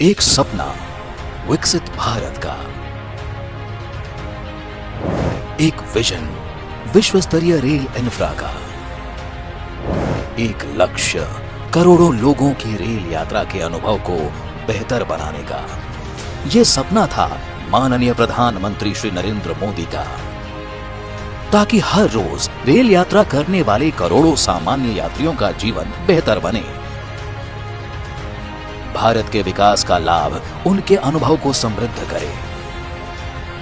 एक सपना विकसित भारत का, एक विजन विश्व स्तरीय रेल इंफ्रा का, एक लक्ष्य करोड़ों लोगों की रेल यात्रा के अनुभव को बेहतर बनाने का। ये सपना था माननीय प्रधानमंत्री श्री नरेंद्र मोदी का, ताकि हर रोज रेल यात्रा करने वाले करोड़ों सामान्य यात्रियों का जीवन बेहतर बने। भारत के विकास का लाभ उनके अनुभव को समृद्ध करे।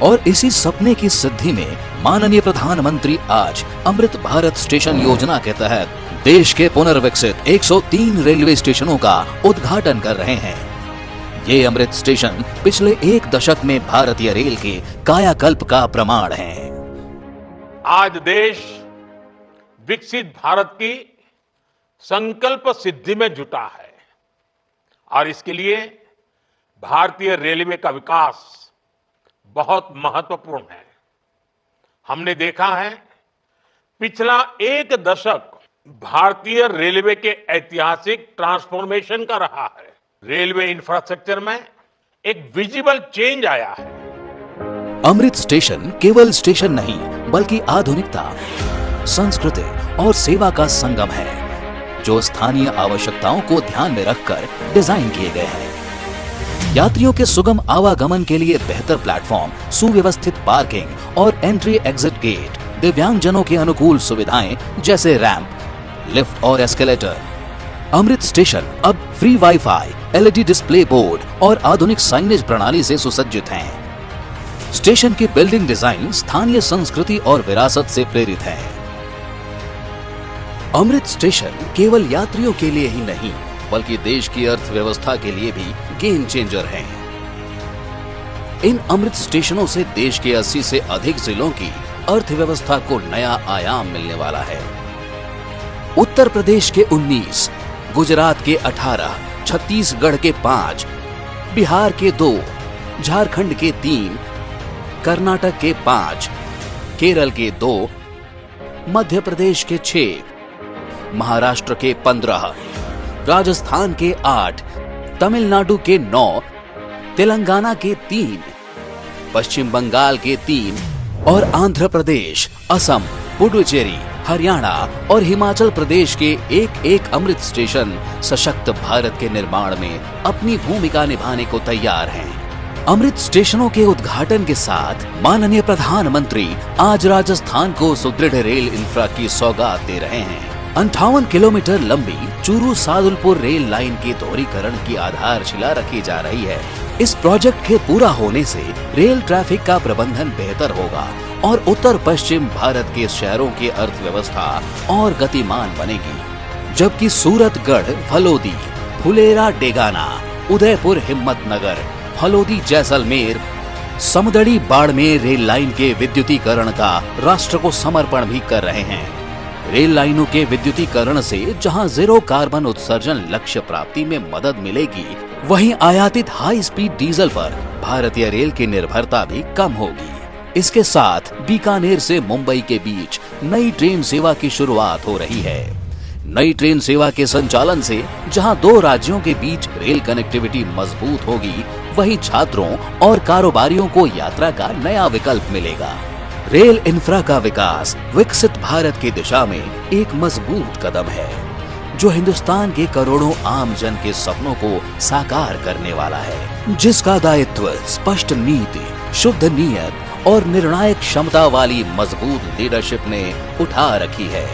और इसी सपने की सिद्धि में माननीय प्रधानमंत्री आज अमृत भारत स्टेशन योजना के तहत देश के पुनर्विकसित 103 रेलवे स्टेशनों का उद्घाटन कर रहे हैं। ये अमृत स्टेशन पिछले एक दशक में भारतीय रेल के कायाकल्प का प्रमाण हैं। आज देश विकसित भारत की संकल्प सिद्धि में जुटा है और इसके लिए भारतीय रेलवे का विकास बहुत महत्वपूर्ण है। हमने देखा है पिछला एक दशक भारतीय रेलवे के ऐतिहासिक ट्रांसफॉर्मेशन का रहा है। रेलवे इंफ्रास्ट्रक्चर में एक विजिबल चेंज आया है। अमृत स्टेशन केवल स्टेशन नहीं बल्कि आधुनिकता, संस्कृति और सेवा का संगम है, जो स्थानीय आवश्यकताओं को ध्यान में रखकर डिजाइन किए गए हैं। यात्रियों के सुगम आवागमन के लिए बेहतर प्लेटफॉर्म, सुव्यवस्थित पार्किंग और एंट्री एग्जिट गेट, दिव्यांगजनों के अनुकूल सुविधाएं जैसे रैंप, लिफ्ट और एस्केलेटर। अमृत स्टेशन अब free wifi, LED display board और आधुनिक साइनेज प्रणाली से सुसज्जित हैं। स्टेशन की बिल्डिंग डिजाइन स्थानीय संस्कृति और विरासत से प्रेरित है। अमृत स्टेशन केवल यात्रियों के लिए ही नहीं बल्कि देश की अर्थव्यवस्था के लिए भी गेम चेंजर है। इन अमृत स्टेशनों से देश के 80 से अधिक जिलों की अर्थव्यवस्था को नया आयाम मिलने वाला है। उत्तर प्रदेश के 19, गुजरात के 18, छत्तीसगढ़ के 5, बिहार के 2, झारखंड के 3, कर्नाटक के 5, केरल के 2, मध्य प्रदेश के 6, महाराष्ट्र के 15, राजस्थान के 8, तमिलनाडु के 9, तेलंगाना के 3, पश्चिम बंगाल के 3 और आंध्र प्रदेश, असम, पुडुचेरी, हरियाणा और हिमाचल प्रदेश के एक अमृत स्टेशन सशक्त भारत के निर्माण में अपनी भूमिका निभाने को तैयार हैं। अमृत स्टेशनों के उद्घाटन के साथ माननीय प्रधानमंत्री आज राजस्थान को सुदृढ़ रेल इंफ्रा की सौगात दे रहे हैं। 58 किलोमीटर लंबी चूरू सादुलपुर रेल लाइन के दोहरीकरण की आधारशिला रखी जा रही है। इस प्रोजेक्ट के पूरा होने से रेल ट्रैफिक का प्रबंधन बेहतर होगा और उत्तर पश्चिम भारत के शहरों की अर्थव्यवस्था और गतिमान बनेगी। जबकि सूरतगढ़, फलोदी, फुलेरा, डेगाना, उदयपुर, हिम्मतनगर, फलोदी, जैसलमेर, समदड़ी, बाड़मेर रेल लाइन के विद्युतीकरण का राष्ट्र को समर्पण भी कर रहे हैं। रेल लाइनों के विद्युतीकरण से जहां जीरो कार्बन उत्सर्जन लक्ष्य प्राप्ति में मदद मिलेगी, वहीं आयातित हाई स्पीड डीजल पर भारतीय रेल की निर्भरता भी कम होगी। इसके साथ बीकानेर से मुंबई के बीच नई ट्रेन सेवा की शुरुआत हो रही है। नई ट्रेन सेवा के संचालन से जहां 2 राज्यों के बीच रेल कनेक्टिविटी मजबूत होगी, वहीं छात्रों और कारोबारियों को यात्रा का नया विकल्प मिलेगा। रेल इंफ्रा का विकास विकसित भारत की दिशा में एक मजबूत कदम है, जो हिंदुस्तान के करोड़ों आम जन के सपनों को साकार करने वाला है, जिसका दायित्व स्पष्ट नीति, शुद्ध नीयत और निर्णायक क्षमता वाली मजबूत लीडरशिप ने उठा रखी है।